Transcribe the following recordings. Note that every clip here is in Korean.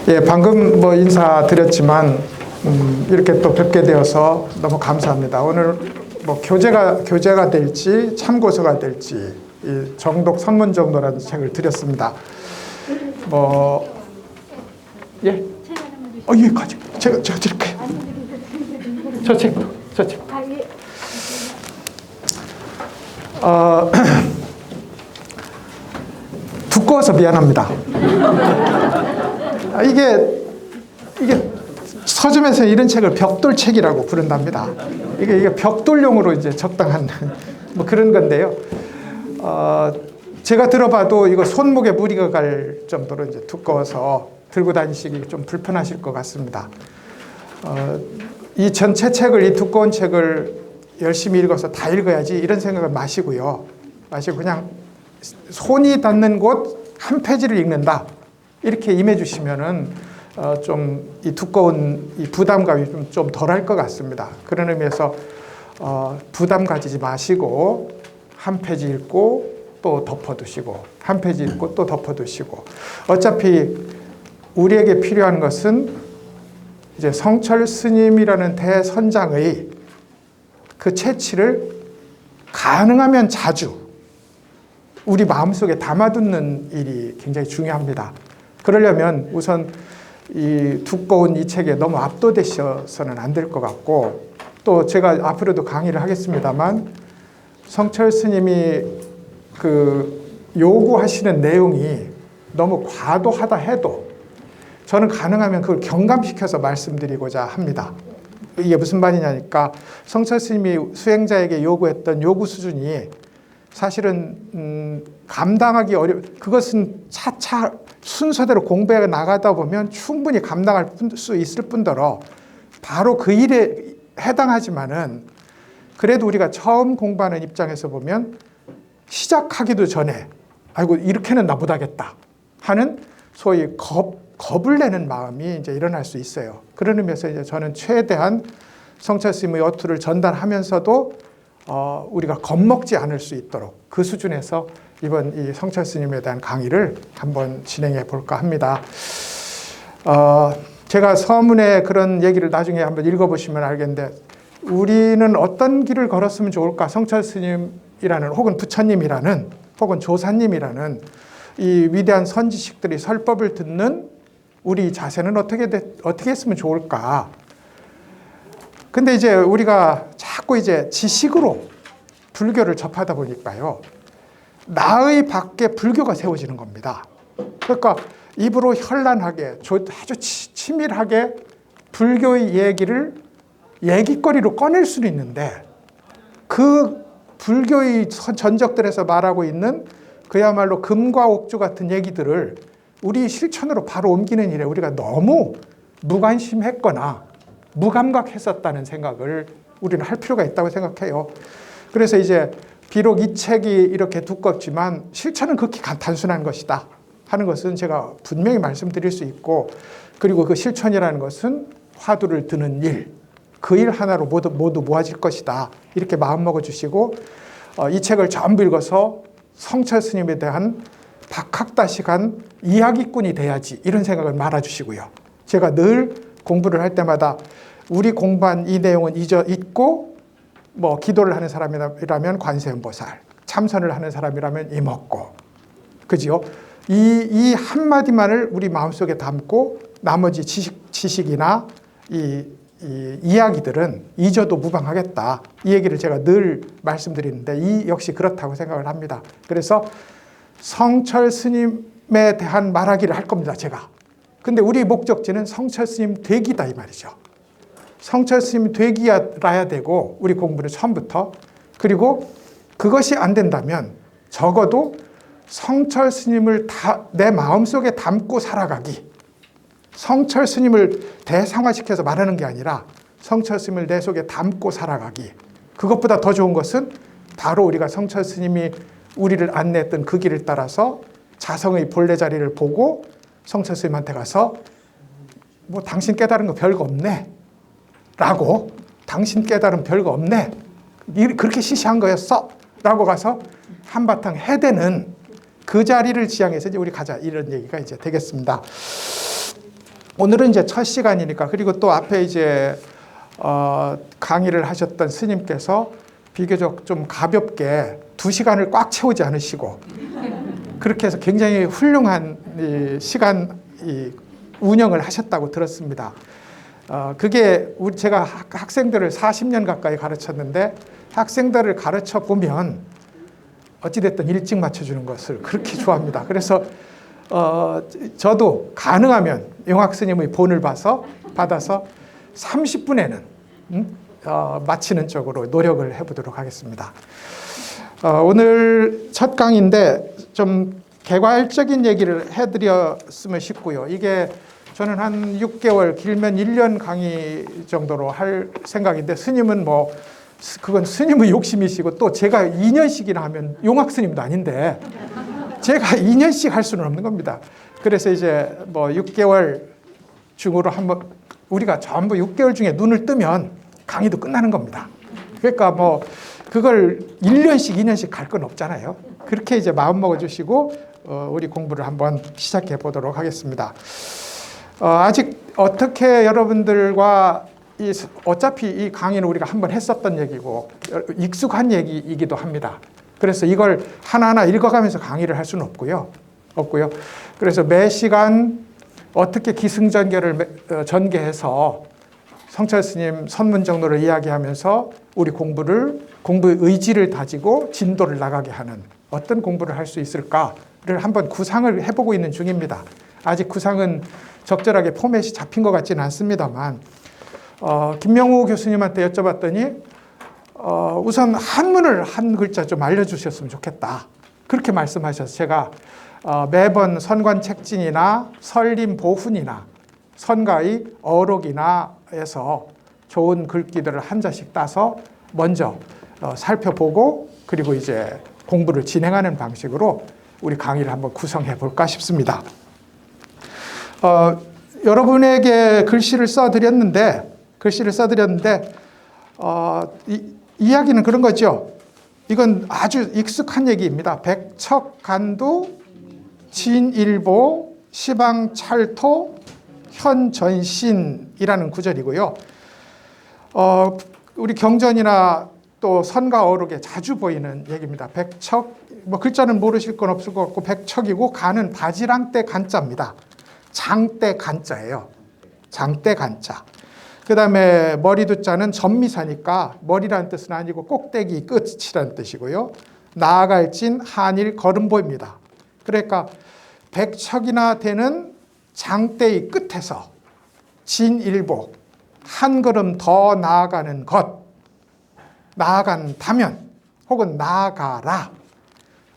예, 방금 뭐 인사드렸지만 이렇게 또 뵙게 되어서 너무 감사합니다. 오늘 뭐 교재가 될지 참고서가 될지 이 정독 선문정도라는 책을 드렸습니다. 예, 예, 가지고 제가 드릴게요. 저 책. 두꺼워서 미안합니다. 이게 서점에서 이런 책을 벽돌책이라고 부른답니다. 이게 벽돌용으로 이제 적당한 뭐 그런 건데요. 제가 들어봐도 이거 손목에 무리가 갈 정도로 이제 두꺼워서 들고 다니시기 좀 불편하실 것 같습니다. 이 전체 책을, 이 두꺼운 책을 열심히 읽어서 다 읽어야지 이런 생각을 마시고 그냥 손이 닿는 곳 한 페이지를 읽는다 이렇게 임해주시면은 좀 이 두꺼운 이 부담감이 좀 덜할 것 같습니다. 그런 의미에서 부담 가지지 마시고 한 페이지 읽고 또 덮어두시고 한 페이지 읽고 또 덮어두시고 어차피 우리에게 필요한 것은 이제 성철 스님이라는 대선장의 그 채취를 가능하면 자주 우리 마음속에 담아두는 일이 굉장히 중요합니다. 그러려면 우선 이 두꺼운 이 책에 너무 압도되셔서는 안 될 것 같고 또 제가 앞으로도 강의를 하겠습니다만 성철 스님이 그 요구하시는 내용이 너무 과도하다 해도 저는 가능하면 그걸 경감시켜서 말씀드리고자 합니다. 이게 무슨 말이냐니까 성철 스님이 수행자에게 요구했던 요구 수준이 사실은 감당하기 그것은 차차 순서대로 공부해 나가다 보면 충분히 감당할 수 있을 뿐더러 바로 그 일에 해당하지만은 그래도 우리가 처음 공부하는 입장에서 보면 시작하기도 전에 아이고 이렇게는 나 못하겠다 하는 소위 겁을 내는 마음이 이제 일어날 수 있어요. 그런 의미에서 이제 저는 최대한 성철 스님의 어투를 전달하면서도 우리가 겁먹지 않을 수 있도록 그 수준에서 이번 이 성철 스님에 대한 강의를 한번 진행해 볼까 합니다. 제가 서문에 그런 얘기를 나중에 한번 읽어보시면 알겠는데 우리는 어떤 길을 걸었으면 좋을까? 성철 스님이라는 혹은 부처님이라는 혹은 조사님이라는 이 위대한 선지식들이 설법을 듣는 우리 자세는 어떻게 했으면 좋을까? 근데 이제 우리가 자꾸 이제 지식으로 불교를 접하다 보니까요. 나의 밖에 불교가 세워지는 겁니다. 그러니까 입으로 현란하게 아주 치밀하게 불교의 얘기거리로 꺼낼 수는 있는데 그 불교의 전적들에서 말하고 있는 그야말로 금과 옥조 같은 얘기들을 우리 실천으로 바로 옮기는 일에 우리가 너무 무관심했거나 무감각했었다는 생각을 우리는 할 필요가 있다고 생각해요. 그래서 이제 비록 이 책이 이렇게 두껍지만 실천은 극히 단순한 것이다 하는 것은 제가 분명히 말씀드릴 수 있고 그리고 그 실천이라는 것은 화두를 드는 일, 그 일 하나로 모두 모아질 것이다. 이렇게 마음먹어 주시고 이 책을 전부 읽어서 성철 스님에 대한 박학다식한 이야기꾼이 돼야지 이런 생각을 말아주시고요. 제가 늘 공부를 할 때마다 우리 공부한 이 내용은 잊고 뭐 기도를 하는 사람이라면 관세음보살, 참선을 하는 사람이라면 이먹고, 그지요? 이 한마디만을 우리 마음속에 담고 나머지 지식이나 이 이야기들은 잊어도 무방하겠다. 이 얘기를 제가 늘 말씀드리는데 이 역시 그렇다고 생각을 합니다. 그래서 성철 스님에 대한 말하기를 할 겁니다, 제가. 근데 우리 목적지는 성철 스님 되기다 이 말이죠. 성철 스님 되기라야 되고 우리 공부를 처음부터 그리고 그것이 안 된다면 적어도 성철 스님을 내 마음속에 담고 살아가기 성철 스님을 대상화시켜서 말하는 게 아니라 성철 스님을 내 속에 담고 살아가기 그것보다 더 좋은 것은 바로 우리가 성철 스님이 우리를 안내했던 그 길을 따라서 자성의 본래 자리를 보고 성철 스님한테 가서 뭐 당신 깨달은 거 별거 없네 라고 당신 깨달은 별거 없네 그렇게 시시한 거였어 라고 가서 한바탕 해대는 그 자리를 지향해서 이제 우리 가자 이런 얘기가 이제 되겠습니다. 오늘은 이제 첫 시간이니까, 그리고 또 앞에 이제 강의를 하셨던 스님께서 비교적 좀 가볍게 2시간을 꽉 채우지 않으시고 그렇게 해서 굉장히 훌륭한 시간 운영을 하셨다고 들었습니다. 그게 제가 학생들을 40년 가까이 가르쳤는데 학생들을 가르쳐 보면 어찌됐든 일찍 맞춰주는 것을 그렇게 좋아합니다. 그래서 저도 가능하면 용학 스님의 본을 받아서 30분에는 마치는 쪽으로 노력을 해보도록 하겠습니다. 오늘 첫 강의인데 좀 개괄적인 얘기를 해드렸으면 싶고요. 이게 저는 한 6개월, 길면 1년 강의 정도로 할 생각인데, 스님은 그건 스님의 욕심이시고, 또 제가 2년씩이나 하면 용학 스님도 아닌데 제가 2년씩 할 수는 없는 겁니다. 그래서 이제 6개월 중으로 한번, 우리가 전부 6개월 중에 눈을 뜨면 강의도 끝나는 겁니다. 그러니까 그걸 1년씩 2년씩 갈 건 없잖아요. 그렇게 이제 마음 먹어 주시고 우리 공부를 한번 시작해 보도록 하겠습니다. 아직 어떻게 여러분들과 어차피 이 강의는 우리가 한번 했었던 얘기고 익숙한 얘기이기도 합니다. 그래서 이걸 하나하나 읽어가면서 강의를 할 수는 없고요. 그래서 매 시간 어떻게 기승전결을 전개해서 성철 스님 선문정로를 이야기하면서 우리 공부의 의지를 다지고 진도를 나가게 하는 어떤 공부를 할 수 있을까를 한번 구상을 해보고 있는 중입니다. 아직 구상은 적절하게 포맷이 잡힌 것 같지는 않습니다만, 김명우 교수님한테 여쭤봤더니 우선 한문을 한 글자 좀 알려주셨으면 좋겠다, 그렇게 말씀하셔서 제가 매번 선관책진이나 설림보훈이나 선가의 어록이나에서 좋은 글귀들을 한 자씩 따서 먼저 살펴보고 그리고 이제 공부를 진행하는 방식으로 우리 강의를 한번 구성해 볼까 싶습니다. 여러분에게 글씨를 써드렸는데 이야기는 그런 거죠. 이건 아주 익숙한 얘기입니다. 백척간두 진일보 시방찰토 현전신이라는 구절이고요. 우리 경전이나 또 선가 어록에 자주 보이는 얘기입니다. 백척, 글자는 모르실 건 없을 것 같고, 백척이고 간은 바지랑떼 간자입니다. 장떼 간자예요. 장떼 간자. 그 다음에 머리두자는 전미사니까 머리라는 뜻은 아니고 꼭대기 끝이라는 뜻이고요. 나아갈진 한일 걸음보입니다. 그러니까 백척이나 되는 장대의 끝에서 진일보, 한 걸음 더 나아가는 것, 나아간다면 혹은 나아가라,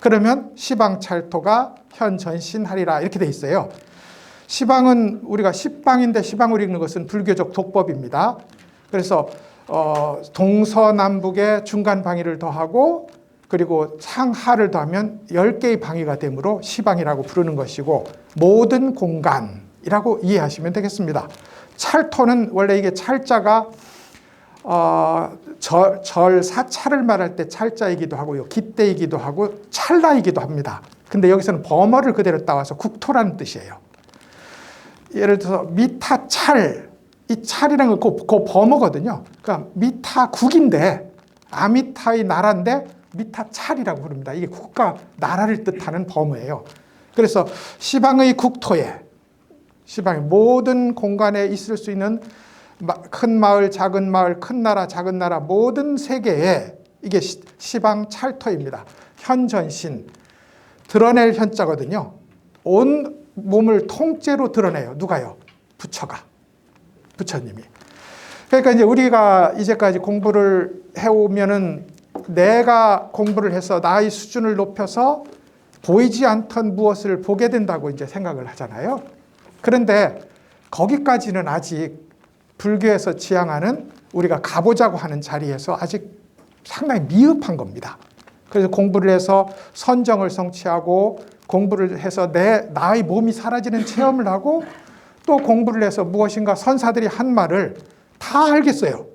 그러면 시방찰토가 현전신하리라, 이렇게 돼 있어요. 시방은 우리가 시방인데 시방을 읽는 것은 불교적 독법입니다. 그래서 동서남북의 중간 방위를 더하고 그리고 상하를 더하면 10개의 방위가 되므로 시방이라고 부르는 것이고, 모든 공간이라고 이해하시면 되겠습니다. 찰토는 원래 이게 찰자가 절사찰을 말할 때 찰자이기도 하고요, 깃대이기도 하고 찰나이기도 합니다. 근데 여기서는 범어를 그대로 따와서 국토라는 뜻이에요. 예를 들어서 미타찰, 이 찰이라는 건 그 범어거든요. 그러니까 미타국인데 아미타의 나라인데 미타찰이라고 부릅니다. 이게 국가, 나라를 뜻하는 범어예요. 그래서 시방의 국토에, 시방의 모든 공간에 있을 수 있는 큰 마을, 작은 마을, 큰 나라, 작은 나라, 모든 세계에 이게 시방찰토입니다. 현전신, 드러낼 현자거든요. 온 몸을 통째로 드러내요. 누가요? 부처가. 부처님이. 그러니까 이제 우리가 이제까지 공부를 해오면은 내가 공부를 해서 나의 수준을 높여서 보이지 않던 무엇을 보게 된다고 이제 생각을 하잖아요. 그런데 거기까지는 아직 불교에서 지향하는, 우리가 가보자고 하는 자리에서 아직 상당히 미흡한 겁니다. 그래서 공부를 해서 선정을 성취하고 공부를 해서 나의 몸이 사라지는 체험을 하고 또 공부를 해서 무엇인가 선사들이 한 말을 다 알겠어요.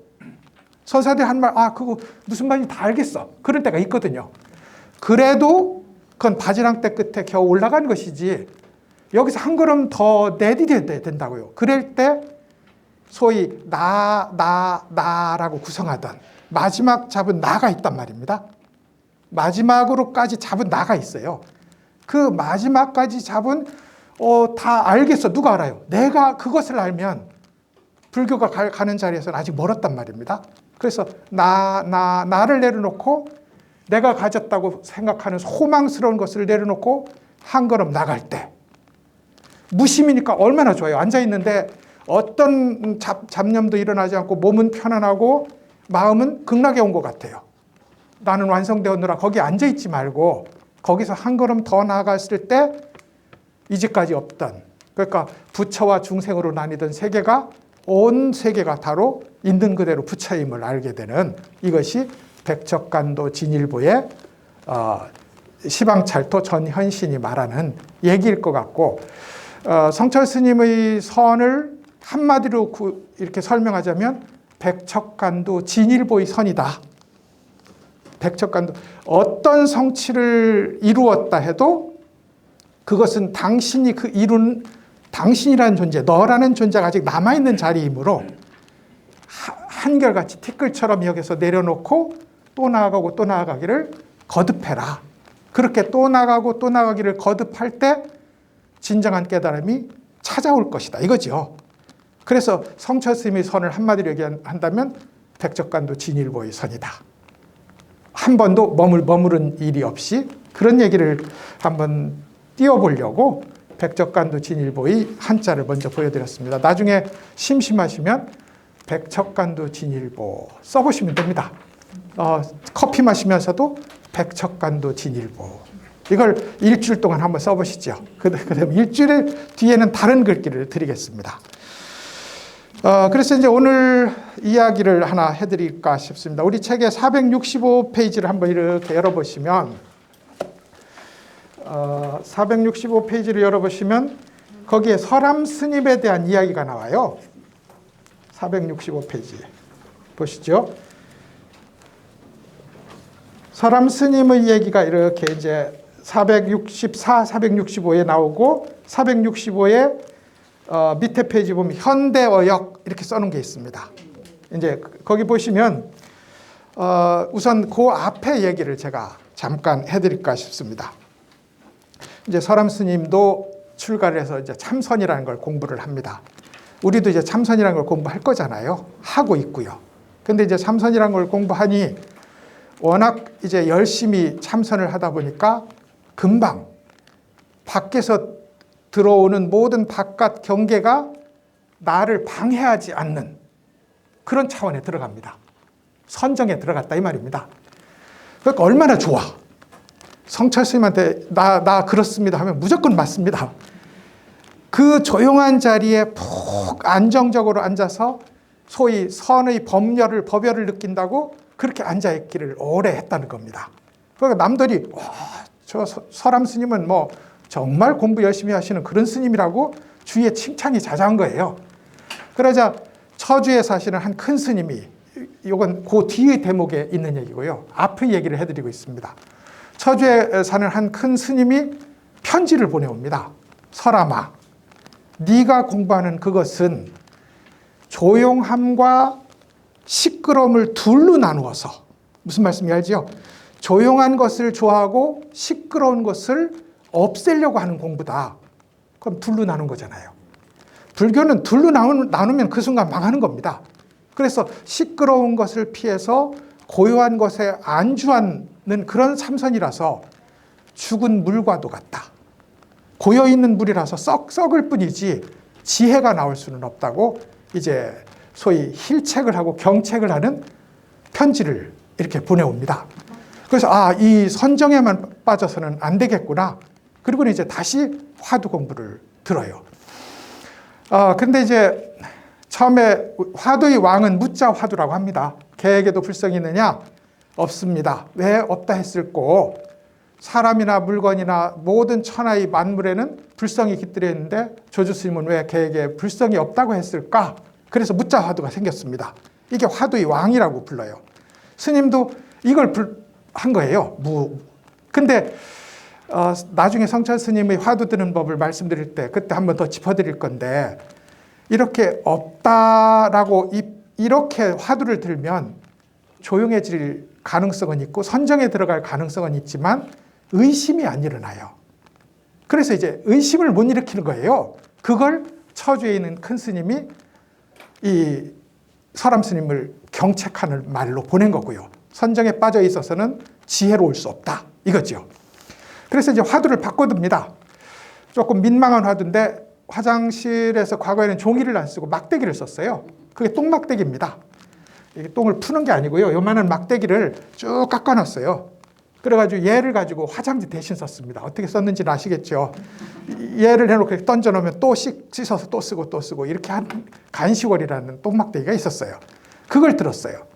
선사들이 한 말, 그거 무슨 말인지 다 알겠어. 그럴 때가 있거든요. 그래도 그건 바지랑떼 끝에 겨우 올라간 것이지 여기서 한 걸음 더 내디뎌야 된다고요. 그럴 때 소위 나라고 구성하던 마지막 잡은 나가 있단 말입니다. 마지막으로까지 잡은 나가 있어요. 그 마지막까지 잡은 다 알겠어. 누가 알아요? 내가 그것을 알면 불교가 가는 자리에서는 아직 멀었단 말입니다. 그래서 나를 내려놓고 내가 가졌다고 생각하는 소망스러운 것을 내려놓고 한 걸음 나갈 때 무심이니까 얼마나 좋아요. 앉아있는데 어떤 잡념도 일어나지 않고 몸은 편안하고 마음은 극락에 온 것 같아요. 나는 완성되었노라. 거기 앉아있지 말고 거기서 한 걸음 더 나아갔을 때 이제까지 없던, 그러니까 부처와 중생으로 나뉘던 세계가 온 세계가 다로 있는 그대로 부처임을 알게 되는, 이것이 백척간도 진일보의 시방찰토 전현신이 말하는 얘기일 것 같고, 성철 스님의 선을 한마디로 이렇게 설명하자면 백척간도 진일보의 선이다. 백척간도 어떤 성취를 이루었다 해도 그것은 당신이 그 이룬 당신이라는 존재, 너라는 존재가 아직 남아있는 자리이므로 한결같이 티끌처럼 여기서 내려놓고 또 나아가고 또 나아가기를 거듭해라. 그렇게 또 나가고 또 나가기를 거듭할 때 진정한 깨달음이 찾아올 것이다. 이거죠. 그래서 성철 스님의 선을 한마디로 얘기한다면 백척간도 진일보의 선이다. 한 번도 머무른 일이 없이 그런 얘기를 한번 띄워보려고 백척간도 진일보의 한자를 먼저 보여드렸습니다. 나중에 심심하시면 백척간도 진일보 써보시면 됩니다. 커피 마시면서도 백척간도 진일보, 이걸 일주일 동안 한번 써보시죠. 그다음 일주일 뒤에는 다른 글귀를 드리겠습니다. 그래서 이제 오늘 이야기를 하나 해드릴까 싶습니다. 우리 책의 465페이지를 한번 이렇게 열어보시면 465페이지를 열어보시면 거기에 설암 스님에 대한 이야기가 나와요. 465페이지 보시죠. 설암 스님의 얘기가 이렇게 이제 464, 465에 나오고 465에 밑에 페이지 보면 현대어역 이렇게 써놓은 게 있습니다. 이제 거기 보시면 우선 그 앞에 얘기를 제가 잠깐 해드릴까 싶습니다. 이제 설암 스님도 출가를 해서 이제 참선이라는 걸 공부를 합니다. 우리도 이제 참선이라는 걸 공부할 거잖아요. 하고 있고요. 근데 이제 참선이라는 걸 공부하니 워낙 이제 열심히 참선을 하다 보니까 금방 밖에서 들어오는 모든 바깥 경계가 나를 방해하지 않는 그런 차원에 들어갑니다. 선정에 들어갔다 이 말입니다. 그러니까 얼마나 좋아. 성철 스님한테 나 그렇습니다 하면 무조건 맞습니다. 그 조용한 자리에 푹 안정적으로 앉아서 소위 선의 법열을 느낀다고 그렇게 앉아있기를 오래 했다는 겁니다. 그러니까 남들이 저 설암 스님은 뭐 정말 공부 열심히 하시는 그런 스님이라고 주위에 칭찬이 자자한 거예요. 그러자 처주에 사시는 한 큰 스님이, 이건 그 뒤의 대목에 있는 얘기고요. 앞의 얘기를 해드리고 있습니다. 처주에 사는 한 큰 스님이 편지를 보내옵니다. 설암아, 네가 공부하는 그것은 조용함과 시끄러움을 둘로 나누어서, 무슨 말씀인지 알죠? 조용한 것을 좋아하고 시끄러운 것을 없애려고 하는 공부다. 그럼 둘로 나눈 거잖아요. 불교는 둘로 나누면 그 순간 망하는 겁니다. 그래서 시끄러운 것을 피해서 고요한 것에 안주하는 그런 참선이라서 죽은 물과도 같다. 고여있는 물이라서 썩을 뿐이지 지혜가 나올 수는 없다고 이제 소위 힐책을 하고 경책을 하는 편지를 이렇게 보내옵니다. 그래서 이 선정에만 빠져서는 안 되겠구나. 그리고 이제 다시 화두 공부를 들어요. 근데 이제 처음에 화두의 왕은 무자 화두라고 합니다. 개에게도 불성이 있느냐? 없습니다. 왜 없다 했을꼬? 사람이나 물건이나 모든 천하의 만물에는 불성이 깃들어 있는데 조주 스님은 왜 개에게 불성이 없다고 했을까? 그래서 무자 화두가 생겼습니다. 이게 화두의 왕이라고 불러요. 스님도 이걸 한 거예요. 근데 나중에 성철 스님의 화두 드는 법을 말씀드릴 때 그때 한 번 더 짚어드릴 건데, 이렇게 없다라고 이렇게 화두를 들면 조용해질 가능성은 있고 선정에 들어갈 가능성은 있지만 의심이 안 일어나요. 그래서 이제 의심을 못 일으키는 거예요. 그걸 처주에 있는 큰 스님이 이 서람 스님을 경책하는 말로 보낸 거고요. 선정에 빠져 있어서는 지혜로울 수 없다, 이거죠. 그래서 이제 화두를 바꿔듭니다. 조금 민망한 화두인데 화장실에서 과거에는 종이를 안 쓰고 막대기를 썼어요. 그게 똥막대기입니다. 이게 똥을 푸는 게 아니고요. 요만한 막대기를 쭉 깎아놨어요. 그래가지고 얘를 가지고 화장지 대신 썼습니다. 어떻게 썼는지는 아시겠죠. 얘를 해놓고 던져놓으면 또 씻어서 또 쓰고 또 쓰고 이렇게 한 간시월이라는 똥막대기가 있었어요. 그걸 들었어요.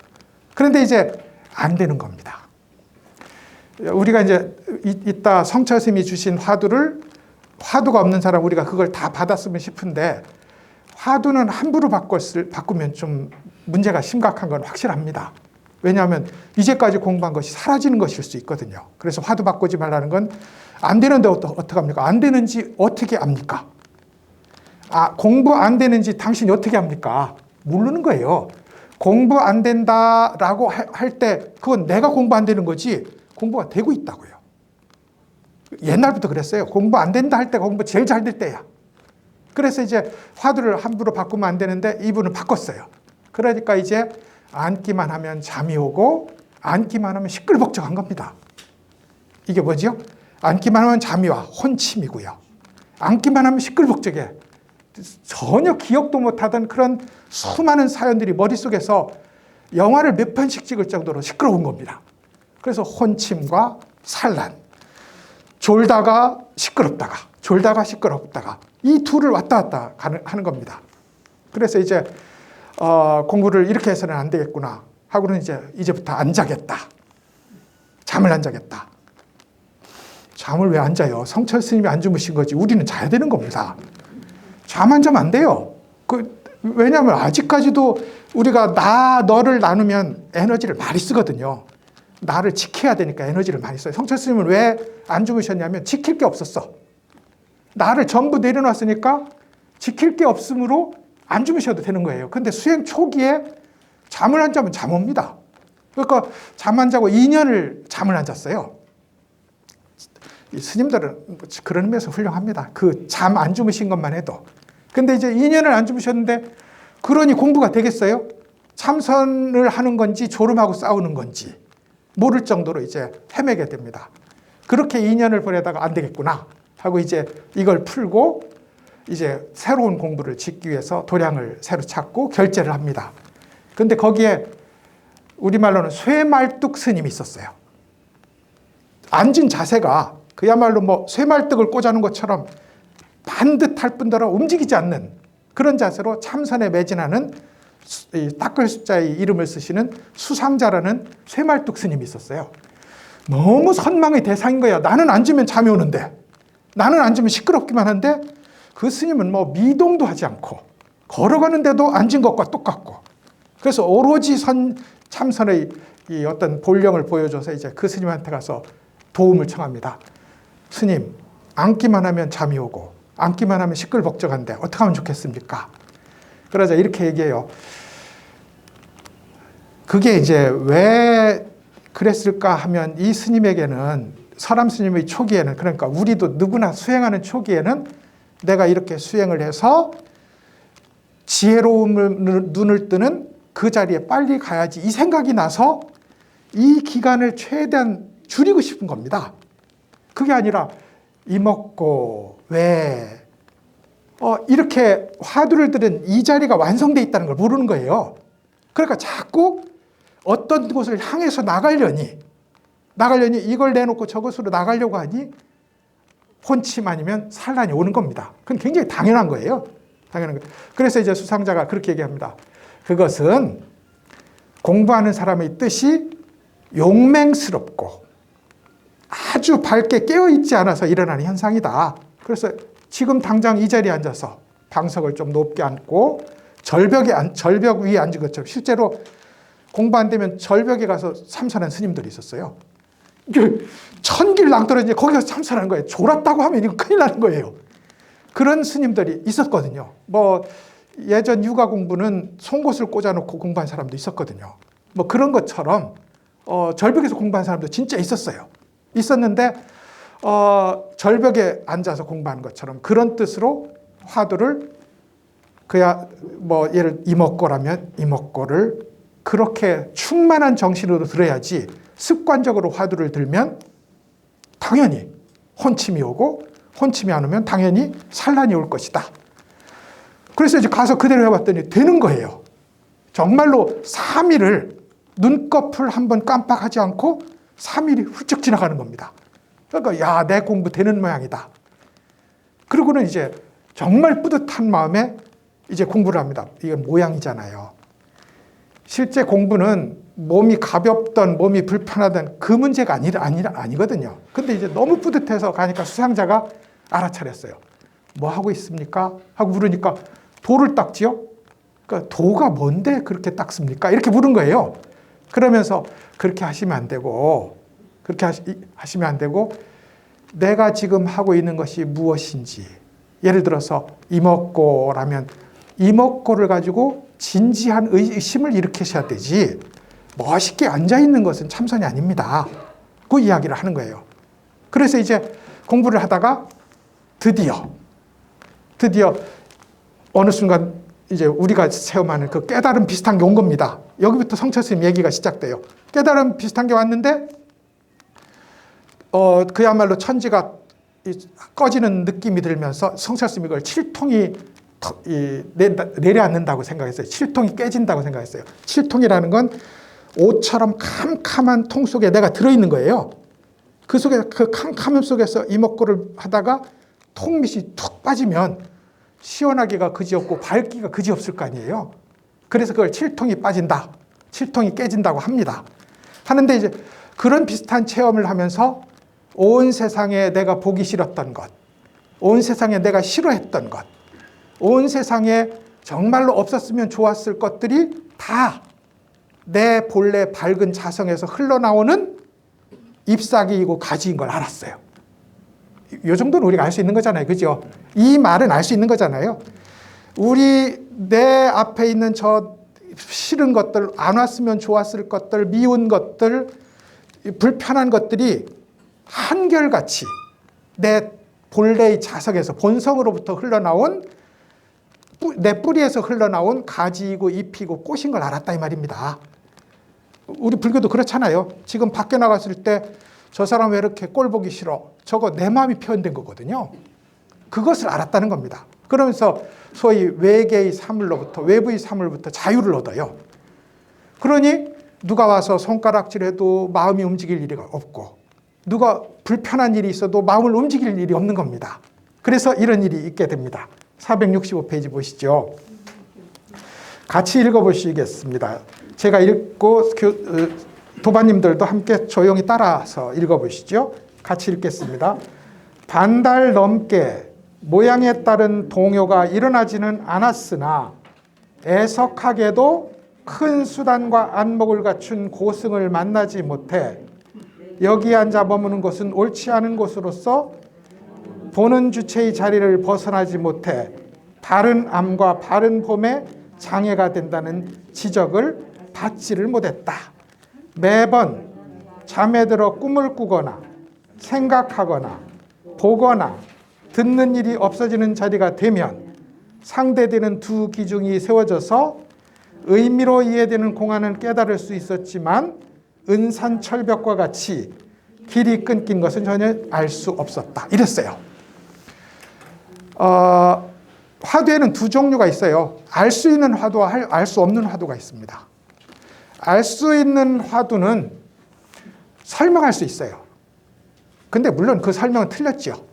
그런데 이제 안 되는 겁니다. 우리가 이제 이따 성철 스님이 주신 화두가 없는 사람 우리가 그걸 다 받았으면 싶은데, 화두는 함부로 바꾸면 좀 문제가 심각한 건 확실합니다. 왜냐하면 이제까지 공부한 것이 사라지는 것일 수 있거든요. 그래서 화두 바꾸지 말라는 건 안 되는데 어떡합니까? 안 되는지 어떻게 압니까? 공부 안 되는지 당신이 어떻게 압니까? 모르는 거예요. 공부 안 된다라고 할 때 그건 내가 공부 안 되는 거지 공부가 되고 있다고요. 옛날부터 그랬어요. 공부 안 된다 할 때가 공부 제일 잘 될 때야. 그래서 이제 화두를 함부로 바꾸면 안 되는데 이분은 바꿨어요. 그러니까 이제 앉기만 하면 잠이 오고 앉기만 하면 시끌벅적한 겁니다. 이게 뭐죠? 앉기만 하면 잠이 와. 혼침이고요. 앉기만 하면 시끌벅적해. 전혀 기억도 못하던 그런 수많은 사연들이 머릿속에서 영화를 몇 편씩 찍을 정도로 시끄러운 겁니다. 그래서 혼침과 산란, 졸다가 시끄럽다가 이 둘을 왔다 갔다 하는 겁니다. 그래서 이제 공부를 이렇게 해서는 안 되겠구나 하고는 이제부터 안 자겠다. 잠을 안 자겠다. 잠을 왜 안 자요? 성철 스님이 안 주무신 거지 우리는 자야 되는 겁니다. 잠 안 자면 안 돼요. 왜냐하면 아직까지도 우리가 너를 나누면 에너지를 많이 쓰거든요. 나를 지켜야 되니까 에너지를 많이 써요. 성철 스님은 왜 안 주무셨냐면 지킬 게 없었어. 나를 전부 내려놨으니까 지킬 게 없으므로 안 주무셔도 되는 거예요. 근데 수행 초기에 잠을 안 자면 잠 옵니다. 그러니까 잠 안 자고 2년을 잠을 안 잤어요. 이 스님들은 그런 의미에서 훌륭합니다. 그 잠 안 주무신 것만 해도. 근데 이제 2년을 안 주무셨는데 그러니 공부가 되겠어요? 참선을 하는 건지 졸음하고 싸우는 건지 모를 정도로 이제 헤매게 됩니다. 그렇게 2년을 보내다가 안 되겠구나 하고 이제 이걸 풀고 이제 새로운 공부를 짓기 위해서 도량을 새로 찾고 결제를 합니다. 근데 거기에 우리말로는 쇠말뚝 스님이 있었어요. 앉은 자세가 그야말로 뭐 쇠말뚝을 꽂아놓은 것처럼 반듯할 뿐더러 움직이지 않는 그런 자세로 참선에 매진하는 닦을 숫자의 이름을 쓰시는 수상자라는 쇠말뚝 스님이 있었어요. 너무 선망의 대상인 거야. 나는 앉으면 잠이 오는데, 나는 앉으면 시끄럽기만 한데 그 스님은 뭐 미동도 하지 않고 걸어가는데도 앉은 것과 똑같고, 그래서 오로지 참선의 이 어떤 본령을 보여줘서 이제 그 스님한테 가서 도움을 청합니다. 스님, 앉기만 하면 잠이 오고 앉기만 하면 시끌벅적한데 어떻게 하면 좋겠습니까? 그러자 이렇게 얘기해요. 그게 이제 왜 그랬을까 하면 이 스님에게는, 서람 스님의 초기에는, 그러니까 우리도 누구나 수행하는 초기에는 내가 이렇게 수행을 해서 지혜로움을 눈을 뜨는 그 자리에 빨리 가야지 이 생각이 나서 이 기간을 최대한 줄이고 싶은 겁니다. 그게 아니라 이먹고 왜 이렇게 화두를 들은 이 자리가 완성되어 있다는 걸 모르는 거예요. 그러니까 자꾸 어떤 곳을 향해서 나가려니 이걸 내놓고 저것으로 나가려고 하니 혼침 아니면 산란이 오는 겁니다. 그건 굉장히 당연한 거예요. 당연한 거예요. 그래서 이제 수상자가 그렇게 얘기합니다. 그것은 공부하는 사람의 뜻이 용맹스럽고 아주 밝게 깨어있지 않아서 일어나는 현상이다. 그래서 지금 당장 이 자리에 앉아서 방석을 좀 높게 앉고 절벽 위에 앉은 것처럼, 실제로 공부 안 되면 절벽에 가서 참선한 스님들이 있었어요. 천길 낭떠러지는데 거기서 참선하는 거예요. 졸았다고 하면 이거 큰일 나는 거예요. 그런 스님들이 있었거든요. 뭐 예전 유가 공부는 송곳을 꽂아놓고 공부한 사람도 있었거든요. 뭐 그런 것처럼 절벽에서 공부한 사람도 진짜 있었어요. 있었는데 절벽에 앉아서 공부하는 것처럼 그런 뜻으로 화두를 그야 뭐 예를 이목고라면 이목고를 그렇게 충만한 정신으로 들어야지 습관적으로 화두를 들면 당연히 혼침이 오고 혼침이 안 오면 당연히 산란이 올 것이다. 그래서 이제 가서 그대로 해봤더니 되는 거예요. 정말로 3일을 눈꺼풀 한번 깜빡하지 않고 3일이 훌쩍 지나가는 겁니다. 그러니까 야, 내 공부 되는 모양이다. 그러고는 이제 정말 뿌듯한 마음에 이제 공부를 합니다. 이건 모양이잖아요. 실제 공부는 몸이 가볍던 몸이 불편하던 그 문제가 아니거든요. 근데 이제 너무 뿌듯해서 가니까 수상자가 알아차렸어요. 뭐 하고 있습니까? 하고 물으니까 도를 닦지요? 그러니까 도가 뭔데 그렇게 닦습니까? 이렇게 물은 거예요. 그러면서 그렇게 하시면 안 되고 하시면 안 되고 내가 지금 하고 있는 것이 무엇인지 예를 들어서 이목고라면 이목고를 가지고 진지한 의심을 일으키셔야 되지 멋있게 앉아있는 것은 참선이 아닙니다. 그 이야기를 하는 거예요. 그래서 이제 공부를 하다가 드디어 어느 순간 이제 우리가 체험하는 그 깨달음 비슷한 게 온 겁니다. 여기부터 성철 스님 얘기가 시작돼요. 깨달음 비슷한 게 왔는데 그야말로 천지가 꺼지는 느낌이 들면서 성철 스님이 이걸 칠통이 내려앉는다고 생각했어요. 칠통이 깨진다고 생각했어요. 칠통이라는 건 옷처럼 캄캄한 통 속에 내가 들어있는 거예요. 그 속에 그 캄캄함 속에서 이목구를 하다가 통 밑이 툭 빠지면 시원하기가 그지없고 밝기가 그지없을 거 아니에요. 그래서 그걸 칠통이 빠진다, 칠통이 깨진다고 합니다. 하는데 이제 그런 비슷한 체험을 하면서 온 세상에 내가 보기 싫었던 것, 온 세상에 내가 싫어했던 것, 온 세상에 정말로 없었으면 좋았을 것들이 다 내 본래 밝은 자성에서 흘러나오는 잎사귀이고 가지인 걸 알았어요. 이 정도는 우리가 알 수 있는 거잖아요. 그죠? 이 말은 알 수 있는 거잖아요. 내 앞에 있는 저 싫은 것들, 안 왔으면 좋았을 것들, 미운 것들, 불편한 것들이 한결같이 내 본래의 자성에서 본성으로부터 흘러나온 내 뿌리에서 흘러나온 가지이고 잎이고 꽃인 걸 알았다 이 말입니다. 우리 불교도 그렇잖아요. 지금 밖에 나갔을 때 저 사람 왜 이렇게 꼴 보기 싫어? 저거 내 마음이 표현된 거거든요. 그것을 알았다는 겁니다. 그러면서 소위 외계의 사물로부터 외부의 사물부터 자유를 얻어요. 그러니 누가 와서 손가락질해도 마음이 움직일 일이 없고 누가 불편한 일이 있어도 마음을 움직일 일이 없는 겁니다. 그래서 이런 일이 있게 됩니다. 465페이지 보시죠. 같이 읽어보시겠습니다. 제가 읽고 도반님들도 함께 조용히 따라서 읽어보시죠. 같이 읽겠습니다. 반달 넘게 모양에 따른 동요가 일어나지는 않았으나 애석하게도 큰 수단과 안목을 갖춘 고승을 만나지 못해 여기 앉아 머무는 것은 옳지 않은 곳으로서 보는 주체의 자리를 벗어나지 못해 바른 암과 바른 봄에 장애가 된다는 지적을 받지를 못했다. 매번 잠에 들어 꿈을 꾸거나 생각하거나 보거나 듣는 일이 없어지는 자리가 되면 상대되는 두 기중이 세워져서 의미로 이해되는 공안을 깨달을 수 있었지만 은산철벽과 같이 길이 끊긴 것은 전혀 알 수 없었다. 이랬어요. 화두에는 두 종류가 있어요. 알 수 있는 화두와 알 수 없는 화두가 있습니다. 알 수 있는 화두는 설명할 수 있어요. 근데 물론 그 설명은 틀렸죠.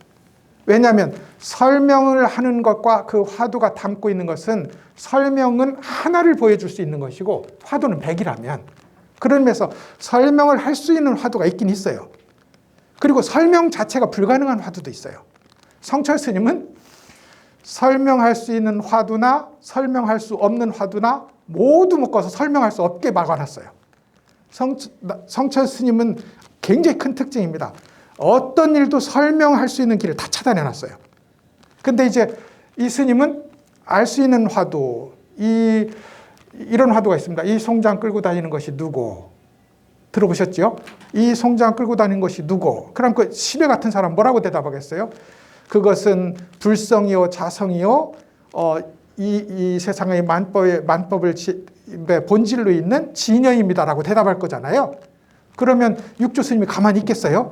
왜냐하면 설명을 하는 것과 그 화두가 담고 있는 것은 설명은 하나를 보여줄 수 있는 것이고 화두는 100이라면 그러면서 설명을 할 수 있는 화두가 있긴 있어요. 그리고 설명 자체가 불가능한 화두도 있어요. 성철 스님은 설명할 수 있는 화두나 설명할 수 없는 화두나 모두 묶어서 설명할 수 없게 막아놨어요. 성철 스님은 굉장히 큰 특징입니다. 어떤 일도 설명할 수 있는 길을 다 차단해 놨어요. 근데 이제 이 스님은 알 수 있는 화두, 이런 화두가 있습니다. 이 송장 끌고 다니는 것이 누구? 들어보셨죠? 이 송장 끌고 다니는 것이 누구? 그럼 그 시베 같은 사람 뭐라고 대답하겠어요? 그것은 불성이요 자성이요 이 세상의 만법을 본질로 있는 진여입니다라고 대답할 거잖아요. 그러면 육조 스님이 가만히 있겠어요?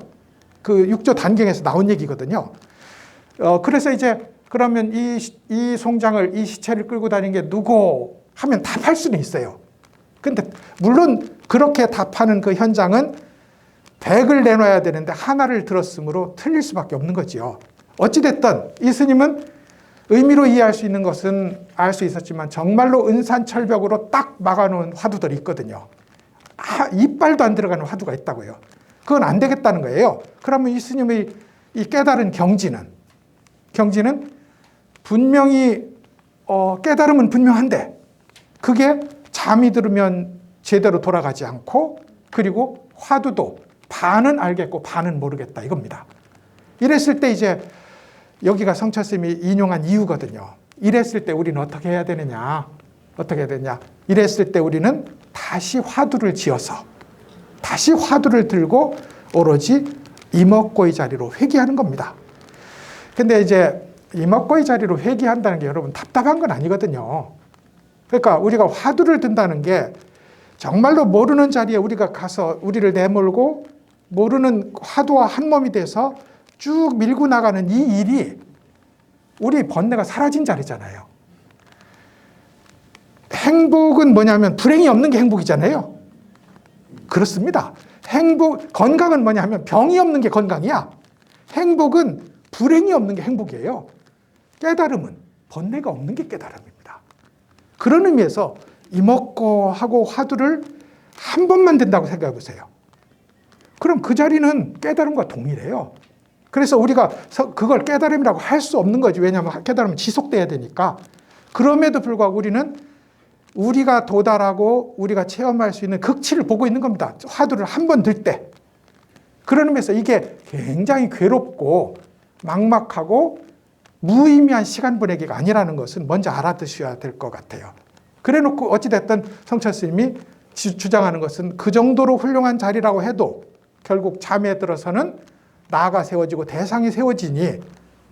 그 육조 단경에서 나온 얘기거든요. 그래서 이제 그러면 이 송장을, 이 시체를 끌고 다니는 게 누구 하면 답할 수는 있어요. 근데 물론 그렇게 답하는 그 현장은 100을 내놔야 되는데 하나를 들었으므로 틀릴 수밖에 없는 거지요. 어찌됐든 이 스님은 의미로 이해할 수 있는 것은 알 수 있었지만 정말로 은산철벽으로 딱 막아놓은 화두들이 있거든요. 이빨도 안 들어가는 화두가 있다고요. 그건 안 되겠다는 거예요. 그러면 이 스님의 이 깨달은 경지는 분명히 깨달음은 분명한데 그게 잠이 들으면 제대로 돌아가지 않고 그리고 화두도 반은 알겠고 반은 모르겠다 이겁니다. 이랬을 때 이제 여기가 성철스님이 인용한 이유거든요. 이랬을 때 우리는 어떻게 해야 되느냐? 이랬을 때 우리는 다시 화두를 지어서 다시 화두를 들고 오로지 이먹고의 자리로 회귀하는 겁니다. 근데 이제 이먹고의 자리로 회귀한다는 게 여러분 답답한 건 아니거든요. 그러니까 우리가 화두를 든다는 게 정말로 모르는 자리에 우리가 가서 우리를 내몰고 모르는 화두와 한 몸이 돼서 쭉 밀고 나가는 이 일이 우리 번뇌가 사라진 자리잖아요. 행복은 뭐냐면 불행이 없는 게 행복이잖아요. 그렇습니다. 건강은 뭐냐 하면 병이 없는 게 건강이야. 행복은 불행이 없는 게 행복이에요. 깨달음은 번뇌가 없는 게 깨달음입니다. 그런 의미에서 이먹고하고 화두를 한 번만 된다고 생각해 보세요. 그럼 그 자리는 깨달음과 동일해요. 그래서 우리가 그걸 깨달음이라고 할 수 없는 거지. 왜냐하면 깨달음은 지속돼야 되니까. 그럼에도 불구하고 우리는 우리가 도달하고 우리가 체험할 수 있는 극치를 보고 있는 겁니다. 화두를 한 번 들 때. 그런 의미에서 이게 굉장히 괴롭고 막막하고 무의미한 시간 보내기가 아니라는 것은 먼저 알아두셔야 될 것 같아요. 그래놓고 어찌됐든 성철스님이 주장하는 것은 그 정도로 훌륭한 자리라고 해도 결국 잠에 들어서는 나가 세워지고 대상이 세워지니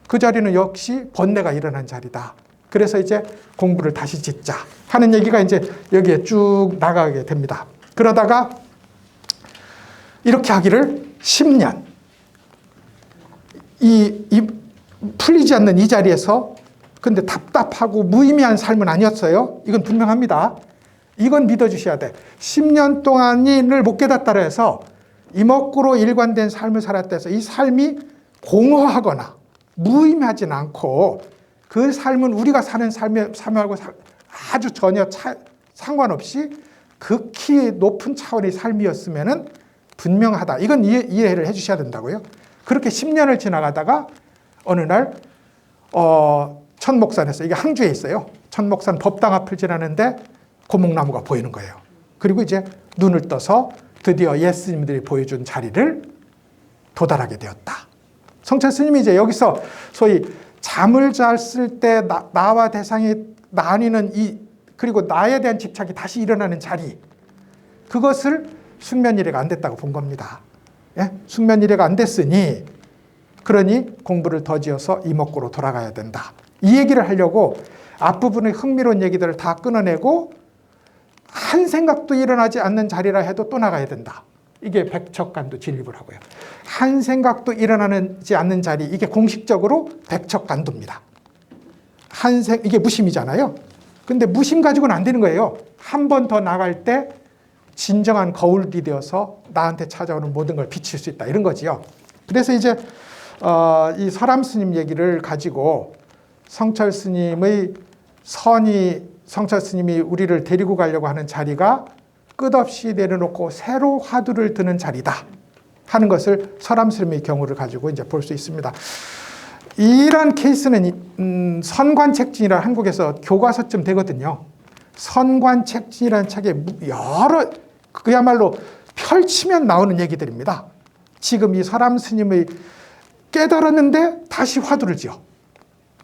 그 자리는 역시 번뇌가 일어난 자리다. 그래서 이제 공부를 다시 짓자 하는 얘기가 이제 여기에 쭉 나가게 됩니다. 그러다가 이렇게 하기를 10년 이 풀리지 않는 이 자리에서 근데 답답하고 무의미한 삶은 아니었어요. 이건 분명합니다. 이건 믿어주셔야 돼. 10년 동안을 못 깨닫다 해서 이먹구로 일관된 삶을 살았다 해서 이 삶이 공허하거나 무의미하진 않고 그 삶은 우리가 사는 삶하고 아주 전혀 상관없이 극히 높은 차원의 삶이었으면 분명하다. 이건 이해를 해주셔야 된다고요. 그렇게 10년을 지나가다가 어느 날 천목산에서, 이게 항주에 있어요. 천목산 법당 앞을 지나는데 고목나무가 보이는 거예요. 그리고 이제 눈을 떠서 드디어 예스님들이 보여준 자리를 도달하게 되었다. 성철스님이 이제 여기서 소위 잠을 잤을 때 나와 대상이 나뉘는 그리고 나에 대한 집착이 다시 일어나는 자리, 그것을 숙면일해가 안 됐다고 본 겁니다. 예? 숙면일해가 안 됐으니 그러니 공부를 더 지어서 이먹고로 돌아가야 된다. 이 얘기를 하려고 앞부분의 흥미로운 얘기들을 다 끊어내고 한 생각도 일어나지 않는 자리라 해도 또 나가야 된다. 이게 백척간도 진립을 하고요. 한 생각도 일어나지 않는 자리, 이게 공식적으로 백척간도입니다. 이게 무심이잖아요. 근데 무심 가지고는 안 되는 거예요. 한 번 더 나갈 때 진정한 거울이 되어서 나한테 찾아오는 모든 걸 비칠 수 있다. 이런 거지요. 그래서 이제 이 설암 스님 얘기를 가지고 성철 스님이 우리를 데리고 가려고 하는 자리가 끝없이 내려놓고 새로 화두를 드는 자리다 하는 것을 설암 스님의 경우를 가지고 이제 볼 수 있습니다. 이런 케이스는 선관책진이라 한국에서 교과서쯤 되거든요. 선관책진이라는 책에 그야말로 펼치면 나오는 얘기들입니다. 지금 이 설암 스님의 깨달았는데 다시 화두를 지어.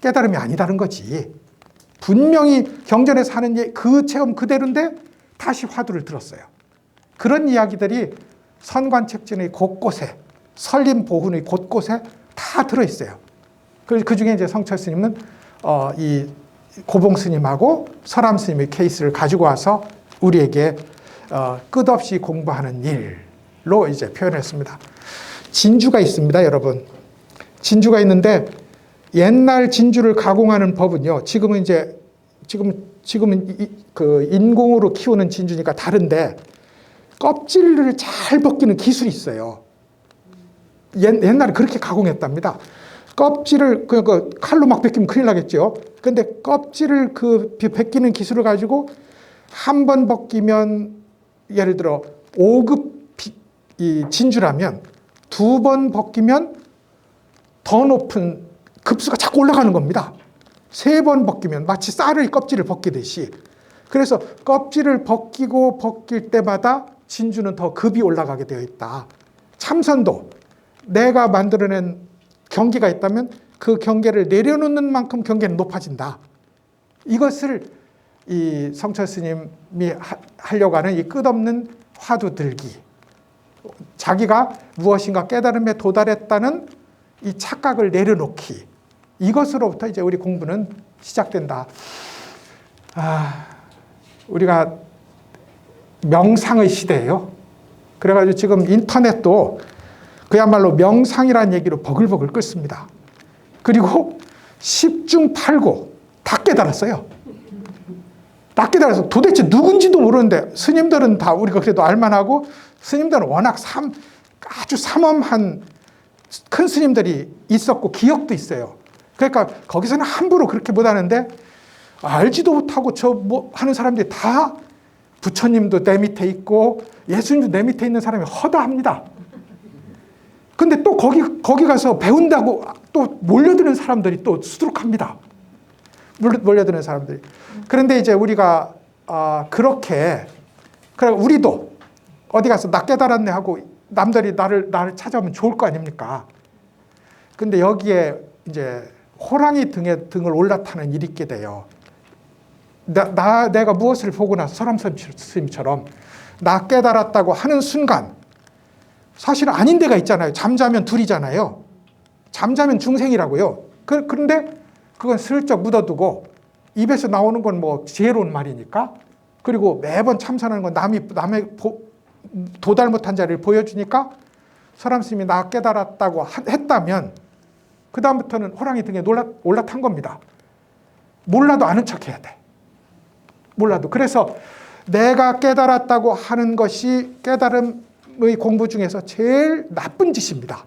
깨달음이 아니다는 거지. 분명히 경전에서 하는 그 체험 그대로인데 다시 화두를 들었어요. 그런 이야기들이 선관책진의 곳곳에, 설림보훈의 곳곳에 다 들어있어요. 그 중에 이제 성철 스님은 이 고봉 스님하고 설암 스님의 케이스를 가지고 와서 우리에게 끝없이 공부하는 일로 이제 표현했습니다. 진주가 있습니다, 여러분. 진주가 있는데 옛날 진주를 가공하는 법은요. 지금은 그 인공으로 키우는 진주니까 다른데 껍질을 잘 벗기는 기술이 있어요. 옛날에 그렇게 가공했답니다. 껍질을 그 칼로 막 벗기면 큰일 나겠죠. 근데 껍질을 그 벗기는 기술을 가지고 한 번 벗기면 예를 들어 5급 이 진주라면 2번 벗기면 더 높은 급수가 자꾸 올라가는 겁니다. 3번 벗기면 마치 쌀의 껍질을 벗기듯이. 그래서 껍질을 벗길 때마다 진주는 더 급이 올라가게 되어 있다. 참선도 내가 만들어낸 경계가 있다면 그 경계를 내려놓는 만큼 경계는 높아진다. 이것을 이 성철 스님이 하려고 하는 이 끝없는 화두 들기. 자기가 무엇인가 깨달음에 도달했다는 이 착각을 내려놓기. 이것으로부터 이제 우리 공부는 시작된다. 우리가 명상의 시대예요. 그래가지고 지금 인터넷도 그야말로 명상이라는 얘기로 버글버글 끓습니다. 그리고 10중 8구 다 깨달았어요. 다 깨달아서 도대체 누군지도 모르는데 스님들은 다 우리가 그래도 알만하고 스님들은 워낙 아주 삼엄한 큰 스님들이 있었고 기억도 있어요. 그러니까 거기서는 함부로 그렇게 못하는데 알지도 못하고 뭐 하는 사람들이 다 부처님도 내 밑에 있고 예수님도 내 밑에 있는 사람이 허다합니다. 근데 또 거기 가서 배운다고 또 몰려드는 사람들이 또 수두룩합니다. 몰려드는 사람들이. 그런데 이제 우리가 그래 우리도 어디 가서 나 깨달았네 하고 남들이 나를 찾아오면 좋을 거 아닙니까? 근데 여기에 이제 호랑이 등을 올라타는 일이 있게 돼요. 내가 무엇을 보고 나서 설암 스님처럼 나 깨달았다고 하는 순간 사실 아닌 데가 있잖아요. 잠자면 둘이잖아요. 잠자면 중생이라고요. 그런데 그건 슬쩍 묻어두고 입에서 나오는 건 뭐 지혜로운 말이니까 그리고 매번 참선하는 건 남의 도달 못한 자리를 보여주니까 설암 스님이 나 깨달았다고 했다면 그 다음부터는 호랑이 등에 올라탄 겁니다. 몰라도 아는 척 해야 돼. 몰라도. 그래서 내가 깨달았다고 하는 것이 깨달음의 공부 중에서 제일 나쁜 짓입니다.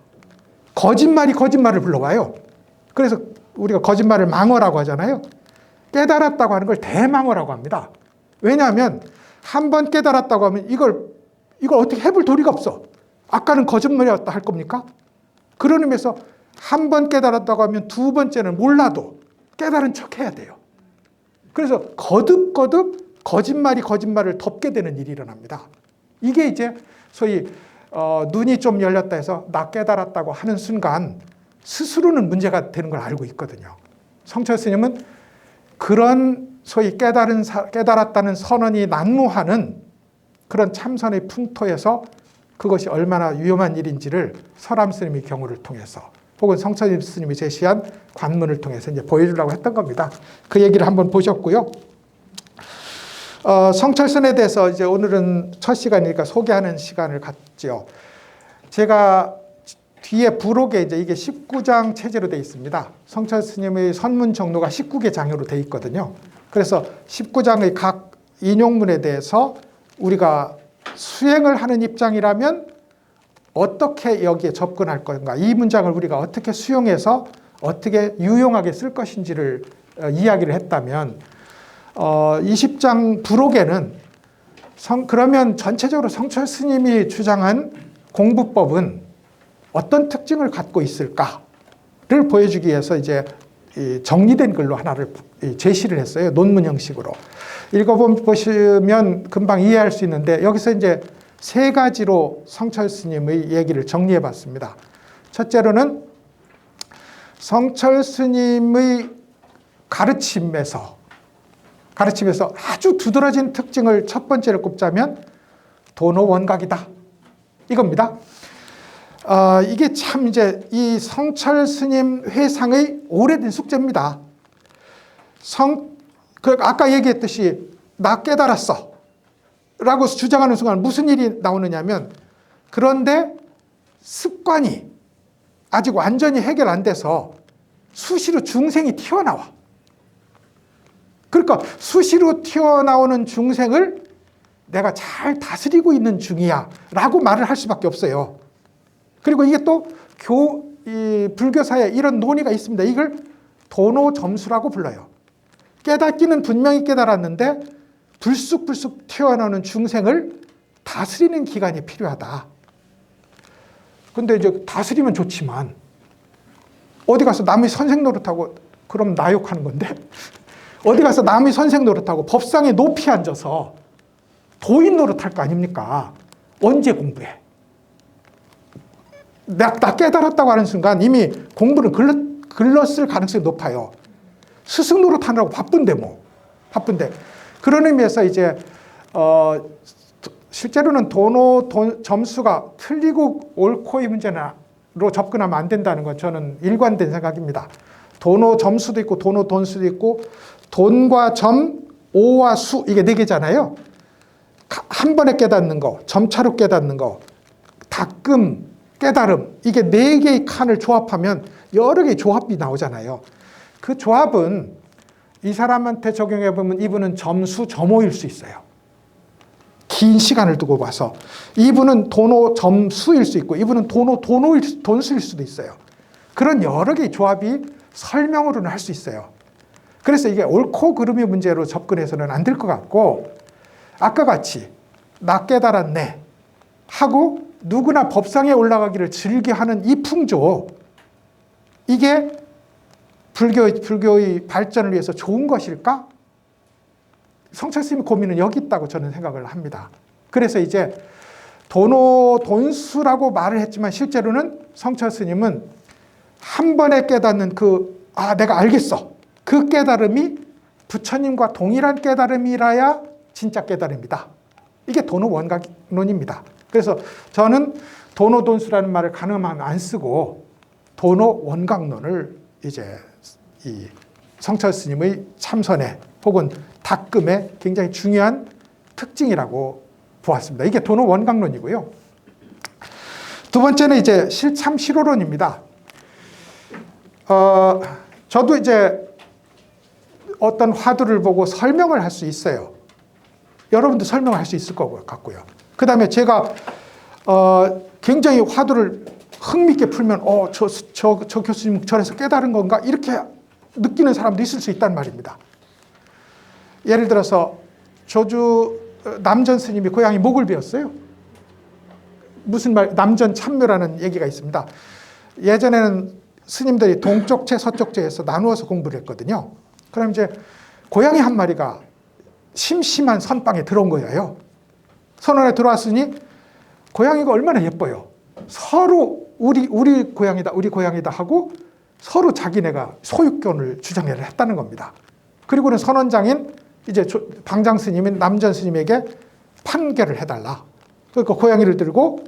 거짓말이 거짓말을 불러와요. 그래서 우리가 거짓말을 망어라고 하잖아요. 깨달았다고 하는 걸 대망어라고 합니다. 왜냐하면 한 번 깨달았다고 하면 이걸 어떻게 해볼 도리가 없어. 아까는 거짓말이었다 할 겁니까? 그런 의미에서 한 번 깨달았다고 하면 두 번째는 몰라도 깨달은 척 해야 돼요. 그래서 거듭 거짓말을 덮게 되는 일이 일어납니다. 이게 이제 소위 눈이 좀 열렸다 해서 나 깨달았다고 하는 순간 스스로는 문제가 되는 걸 알고 있거든요. 성철 스님은 그런 소위 깨달았다는 선언이 난무하는 그런 참선의 풍토에서 그것이 얼마나 위험한 일인지를 설암 스님의 경우를 통해서 혹은 성철 스님이 제시한 관문을 통해서 이제 보여주려고 했던 겁니다. 그 얘기를 한번 보셨고요. 성철선에 대해서 이제 오늘은 첫 시간이니까 소개하는 시간을 갖죠. 제가 뒤에 부록에 이제 이게 19장 체제로 되어 있습니다. 성철 스님의 선문 정로가 19개 장으로 되어 있거든요. 그래서 19장의 각 인용문에 대해서 우리가 수행을 하는 입장이라면 어떻게 여기에 접근할 건가, 이 문장을 우리가 어떻게 수용해서 어떻게 유용하게 쓸 것인지를 이야기를 했다면 20장 부록에는 그러면 전체적으로 성철 스님이 주장한 공부법은 어떤 특징을 갖고 있을까를 보여주기 위해서 이제 정리된 글로 하나를 제시를 했어요. 논문 형식으로. 읽어보시면 금방 이해할 수 있는데 여기서 이제 세 가지로 성철 스님의 얘기를 정리해 봤습니다. 첫째로는 성철 스님의 가르침에서 아주 두드러진 특징을 첫 번째로 꼽자면 도노원각이다. 이겁니다. 이게 참 이제 이 성철 스님 회상의 오래된 숙제입니다. 아까 얘기했듯이 나 깨달았어 라고 주장하는 순간 무슨 일이 나오느냐면, 그런데 습관이 아직 완전히 해결 안 돼서 수시로 중생이 튀어나와. 그러니까 수시로 튀어나오는 중생을 내가 잘 다스리고 있는 중이야 라고 말을 할 수밖에 없어요. 그리고 이게 또 불교사에 이런 논의가 있습니다. 이걸 도노점수라고 불러요. 깨닫기는 분명히 깨달았는데 불쑥불쑥 튀어나오는 중생을 다스리는 기간이 필요하다. 근데 이제 다스리면 좋지만 어디 가서 남의 선생 노릇하고, 그럼 나 욕하는 건데, 어디 가서 남의 선생 노릇하고 법상에 높이 앉아서 도인 노릇할 거 아닙니까? 언제 공부해? 나 깨달았다고 하는 순간 이미 공부는 글렀을 가능성이 높아요. 스승 노릇하느라고 바쁜데 그런 의미에서 이제 실제로는 점수가 틀리고 옳고의 문제로 접근하면 안 된다는 건 저는 일관된 생각입니다. 점수도 있고 돈수도 있고, 돈과 점, 오와 수, 이게 4개잖아요. 한 번에 깨닫는 거, 점차로 깨닫는 거, 닦음, 깨달음, 이게 4개의 칸을 조합하면 여러 개의 조합이 나오잖아요. 그 조합은 이 사람한테 적용해 보면 이분은 점수, 점오일 수 있어요. 긴 시간을 두고 봐서. 이분은 점수일 수 있고, 이분은 돈수일 수도 있어요. 그런 여러 개의 조합이 설명으로는 할 수 있어요. 그래서 이게 옳고 그름의 문제로 접근해서는 안 될 것 같고, 아까 같이 나 깨달았네 하고 누구나 법상에 올라가기를 즐겨하는 이 풍조, 이게 불교의 발전을 위해서 좋은 것일까? 성철 스님의 고민은 여기 있다고 저는 생각을 합니다. 그래서 이제 돈수라고 말을 했지만 실제로는 성철 스님은 한 번에 깨닫는 내가 알겠어. 그 깨달음이 부처님과 동일한 깨달음이라야 진짜 깨달음이다. 이게 도노원각론입니다. 그래서 저는 도노돈수라는 말을 가능하면 안 쓰고 도노원각론을 이제 이 성철 스님의 참선에 혹은 닦음의 굉장히 중요한 특징이라고 보았습니다. 이게 도노원각론이고요. 두 번째는 이제 참실오론입니다. 저도 이제 어떤 화두를 보고 설명을 할 수 있어요. 여러분도 설명할 수 있을 것 같고요. 그 다음에 제가 굉장히 화두를 흥미있게 풀면 저 교수님 저래서 깨달은 건가? 이렇게 느끼는 사람도 있을 수 있단 말입니다. 예를 들어서 조주 남전 스님이 고향이 목을 베었어요. 무슨 말, 남전 참묘라는 얘기가 있습니다. 예전에는 스님들이 동쪽제, 서쪽제에서 나누어서 공부를 했거든요. 그럼 이제 고양이 한 마리가 심심한 선방에 들어온 거예요. 선원에 들어왔으니 고양이가 얼마나 예뻐요. 서로 우리 고양이다 하고 서로 자기네가 소유권을 주장을 했다는 겁니다. 그리고는 선원장인 이제 방장 스님인 남전 스님에게 판결을 해달라. 그러니까 고양이를 들고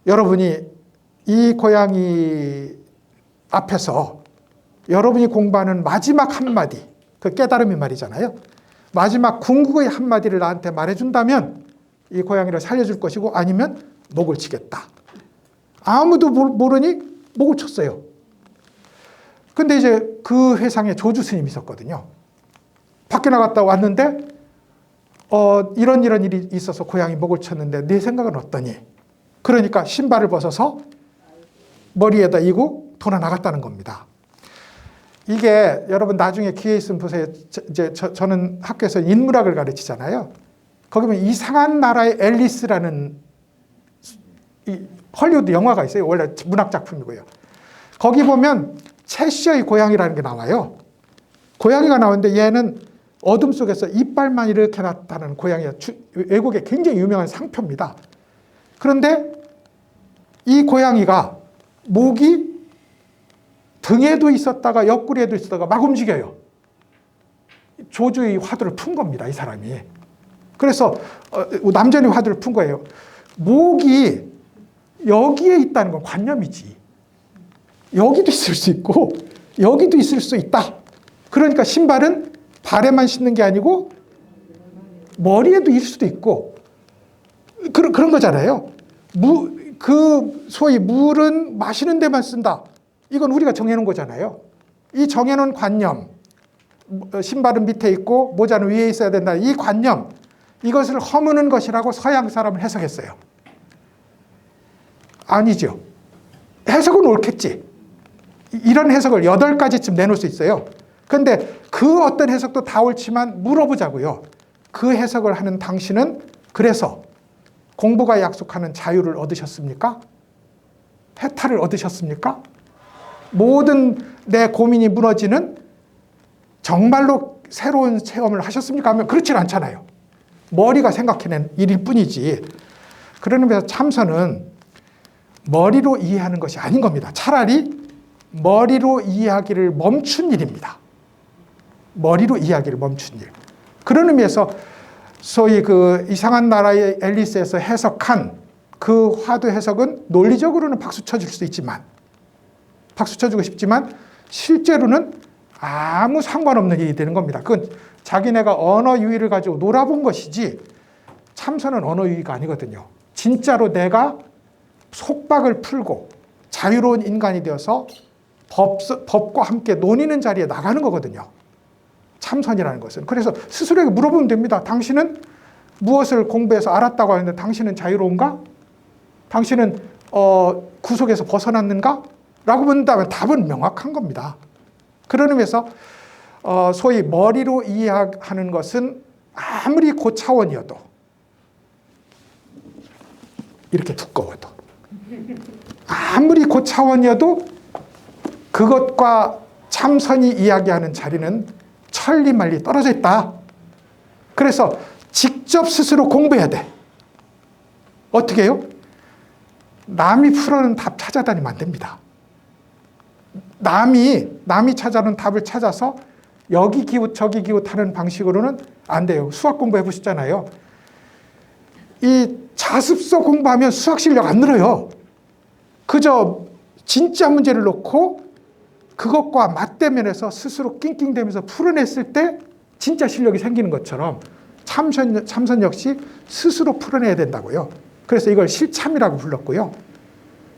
여러분이 이 고양이 앞에서 여러분이 공부하는 마지막 한마디, 그 깨달음의 말이잖아요. 마지막 궁극의 한마디를 나한테 말해준다면 이 고양이를 살려줄 것이고 아니면 목을 치겠다. 아무도 모르니 목을 쳤어요. 근데 이제 그 회상에 조주 스님이 있었거든요. 밖에 나갔다 왔는데 이런 일이 있어서 고양이 목을 쳤는데 내 생각은 어떠니? 그러니까 신발을 벗어서 머리에다 이고 돌아 나갔다는 겁니다. 이게 여러분 나중에 기회 있으면 보세요. 저는 학교에서 인문학을 가르치잖아요. 거기 보면 이상한 나라의 앨리스라는 헐리우드 영화가 있어요. 원래 문학 작품이고요. 거기 보면 채셔의 고양이라는 게 나와요. 고양이가 나오는데 얘는 어둠 속에서 이빨만 이렇게 나타나는 고양이가 외국에 굉장히 유명한 상표입니다. 그런데 이 고양이가 목이 등에도 있었다가 옆구리에도 있었다가 막 움직여요. 조주의 화두를 푼 겁니다, 이 사람이. 그래서 남전의 화두를 푼 거예요. 목이 여기에 있다는 건 관념이지. 여기도 있을 수 있고 여기도 있을 수 있다. 그러니까 신발은 발에만 신는 게 아니고 머리에도 있을 수도 있고 그런 거잖아요. 소위 물은 마시는 데만 쓴다. 이건 우리가 정해놓은 거잖아요. 이 정해놓은 관념, 신발은 밑에 있고 모자는 위에 있어야 된다. 이 관념, 이것을 허무는 것이라고 서양 사람은 해석했어요. 아니죠. 해석은 옳겠지. 이런 해석을 8가지쯤 내놓을 수 있어요. 그런데 그 어떤 해석도 다 옳지만 물어보자고요. 그 해석을 하는 당신은 그래서 공부가 약속하는 자유를 얻으셨습니까? 해탈을 얻으셨습니까? 모든 내 고민이 무너지는 정말로 새로운 체험을 하셨습니까? 하면 그렇진 않잖아요. 머리가 생각해낸 일일 뿐이지. 그런 의미에서 참선은 머리로 이해하는 것이 아닌 겁니다. 차라리 머리로 이해하기를 멈춘 일입니다. 머리로 이해하기를 멈춘 일. 그런 의미에서 소위 그 이상한 나라의 앨리스에서 해석한 그 화두 해석은 논리적으로는 박수 쳐줄 수 있지만, 박수 쳐주고 싶지만 실제로는 아무 상관없는 일이 되는 겁니다. 그건 자기네가 언어 유희를 가지고 놀아본 것이지 참선은 언어 유희가 아니거든요. 진짜로 내가 속박을 풀고 자유로운 인간이 되어서 법과 함께 논의는 자리에 나가는 거거든요. 참선이라는 것은. 그래서 스스로에게 물어보면 됩니다. 당신은 무엇을 공부해서 알았다고 하는데 당신은 자유로운가? 당신은 구속에서 벗어났는가? 라고 묻는다면 답은 명확한 겁니다. 그런 의미에서 소위 머리로 이해하는 것은 아무리 고차원이어도 이렇게 두꺼워도 아무리 고차원이어도 그것과 참선이 이야기하는 자리는 천리말리 떨어져 있다. 그래서 직접 스스로 공부해야 돼. 어떻게 해요? 남이 풀어놓은 답 찾아다니면 안 됩니다. 남이 찾아놓은 답을 찾아서 여기 기웃 저기 기웃 하는 방식으로는 안 돼요. 수학 공부해 보셨잖아요. 이 자습서 공부하면 수학 실력 안 늘어요. 그저 진짜 문제를 놓고 그것과 맞대면해서 스스로 낑낑대면서 풀어냈을 때 진짜 실력이 생기는 것처럼 참선 역시 스스로 풀어내야 된다고요. 그래서 이걸 실참이라고 불렀고요.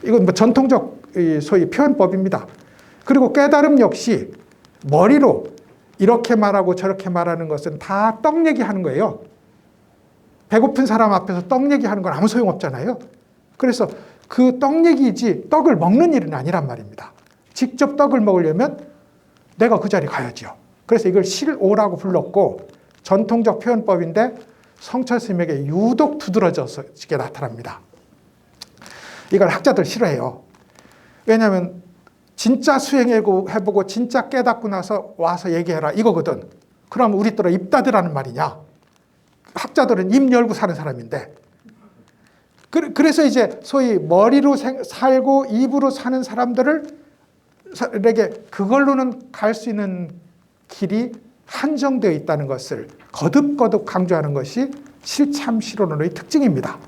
이건 뭐 전통적 소위 표현법입니다. 그리고 깨달음 역시 머리로 이렇게 말하고 저렇게 말하는 것은 다 떡 얘기하는 거예요. 배고픈 사람 앞에서 떡 얘기하는 건 아무 소용없잖아요. 그래서 그 떡 얘기이지 떡을 먹는 일은 아니란 말입니다. 직접 떡을 먹으려면 내가 그 자리에 가야죠. 그래서 이걸 실오라고 불렀고 전통적 표현법인데 성철 스님에게 유독 두드러지게 나타납니다. 이걸 학자들 싫어해요. 왜냐하면 진짜 수행해보고 진짜 깨닫고 나서 와서 얘기해라 이거거든. 그럼 우리 또래 입 닫으라는 말이냐. 학자들은 입 열고 사는 사람인데. 그래서 이제 소위 머리로 살고 입으로 사는 사람들에게 그걸로는 갈 수 있는 길이 한정되어 있다는 것을 거듭거듭 강조하는 것이 실참실온론의 특징입니다.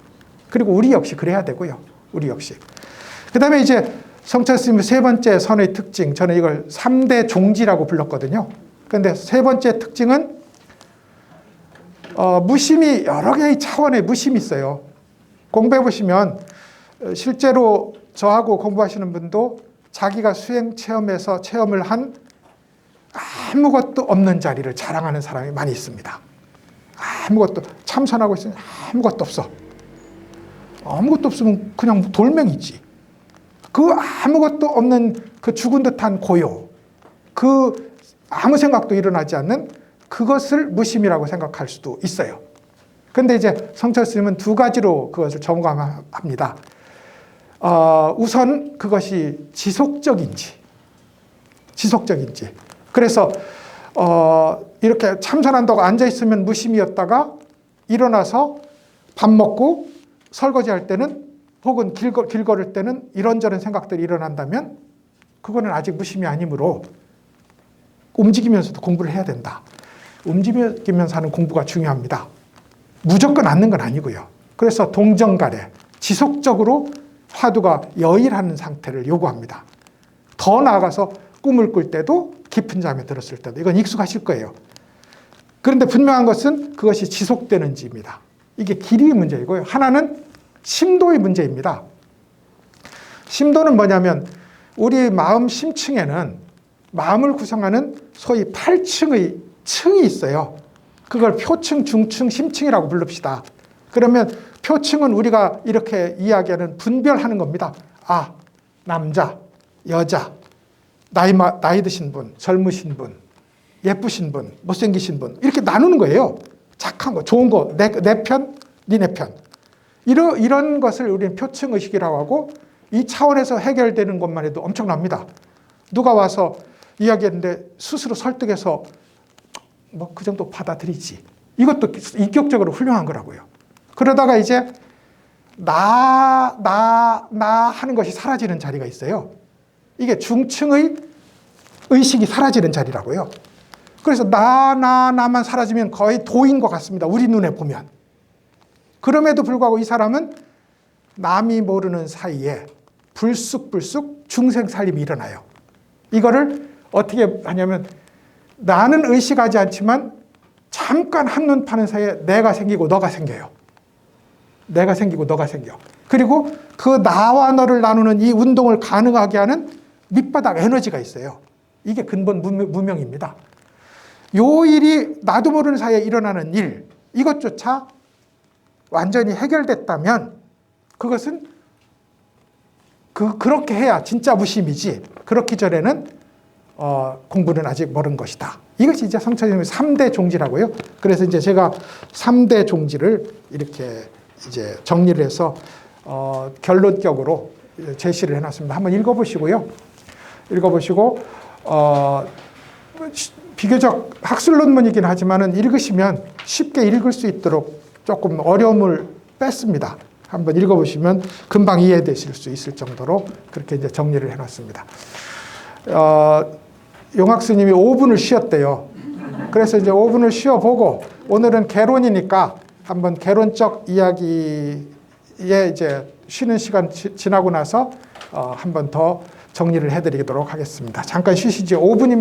그리고 우리 역시 그래야 되고요. 우리 역시. 그 다음에 이제 성철 스님의 세 번째 선의 특징, 저는 이걸 3대 종지라고 불렀거든요. 그런데 세 번째 특징은 무심이 여러 개의 차원의 무심이 있어요. 공부해 보시면 실제로 저하고 공부하시는 분도 자기가 수행 체험에서 체험을 한 아무것도 없는 자리를 자랑하는 사람이 많이 있습니다. 아무것도 참선하고 있으면 아무것도 없어. 아무것도 없으면 그냥 돌멩이지. 그 아무것도 없는 그 죽은 듯한 고요, 그 아무 생각도 일어나지 않는 그것을 무심이라고 생각할 수도 있어요. 그런데 이제 성철 스님은 두 가지로 그것을 점검합니다. 우선 그것이 지속적인지. 그래서 이렇게 참선한다고 앉아있으면 무심이었다가 일어나서 밥 먹고 설거지할 때는 혹은 길 걸을 때는 이런저런 생각들이 일어난다면 그거는 아직 무심이 아니므로 움직이면서도 공부를 해야 된다. 움직이면서 하는 공부가 중요합니다. 무조건 앉는 건 아니고요. 그래서 동정가래, 지속적으로 화두가 여일하는 상태를 요구합니다. 더 나아가서 꿈을 꿀 때도 깊은 잠에 들었을 때도 이건 익숙하실 거예요. 그런데 분명한 것은 그것이 지속되는지입니다. 이게 길이의 문제이고요. 하나는 심도의 문제입니다. 심도는 뭐냐면 우리 마음 심층에는 마음을 구성하는 소위 8층의 층이 있어요. 그걸 표층, 중층, 심층이라고 부릅시다. 그러면 표층은 우리가 이렇게 이야기하는 분별하는 겁니다. 아, 남자, 여자, 나이 드신 분, 젊으신 분, 예쁘신 분, 못생기신 분 이렇게 나누는 거예요. 착한 거, 좋은 거, 내 편, 니네 편. 이런 것을 우리는 표층의식이라고 하고 이 차원에서 해결되는 것만 해도 엄청납니다. 누가 와서 이야기했는데 스스로 설득해서 뭐 그 정도 받아들이지. 이것도 인격적으로 훌륭한 거라고요. 그러다가 이제 나 하는 것이 사라지는 자리가 있어요. 이게 중층의 의식이 사라지는 자리라고요. 그래서 나만 사라지면 거의 도인 것 같습니다. 우리 눈에 보면. 그럼에도 불구하고 이 사람은 남이 모르는 사이에 불쑥불쑥 중생살림이 일어나요. 이거를 어떻게 하냐면 나는 의식하지 않지만 잠깐 한눈 파는 사이에 내가 생기고 너가 생겨요. 내가 생기고 너가 생겨. 그리고 그 나와 너를 나누는 이 운동을 가능하게 하는 밑바닥 에너지가 있어요. 이게 근본 무명입니다. 요 일이 나도 모르는 사이에 일어나는 일, 이것조차 완전히 해결됐다면 그것은 그렇게 해야 진짜 무심이지. 그렇기 전에는 공부는 아직 모르는 것이다. 이것이 이제 성찰님의 3대 종지라고요. 그래서 이제 제가 3대 종지를 이렇게 이제 정리를 해서 결론적으로 제시를 해놨습니다. 한번 읽어보시고요. 읽어보시고 비교적 학술 논문이긴 하지만은 읽으시면 쉽게 읽을 수 있도록 조금 어려움을 뺐습니다. 한번 읽어보시면 금방 이해되실 수 있을 정도로 그렇게 이제 정리를 해놨습니다. 용학 스님이 5분을 쉬었대요. 그래서 이제 5분을 쉬어보고 오늘은 개론이니까 한번 개론적 이야기에 이제 쉬는 시간 지나고 나서 한 번 더 정리를 해드리도록 하겠습니다. 잠깐 쉬시죠. 5분입니다.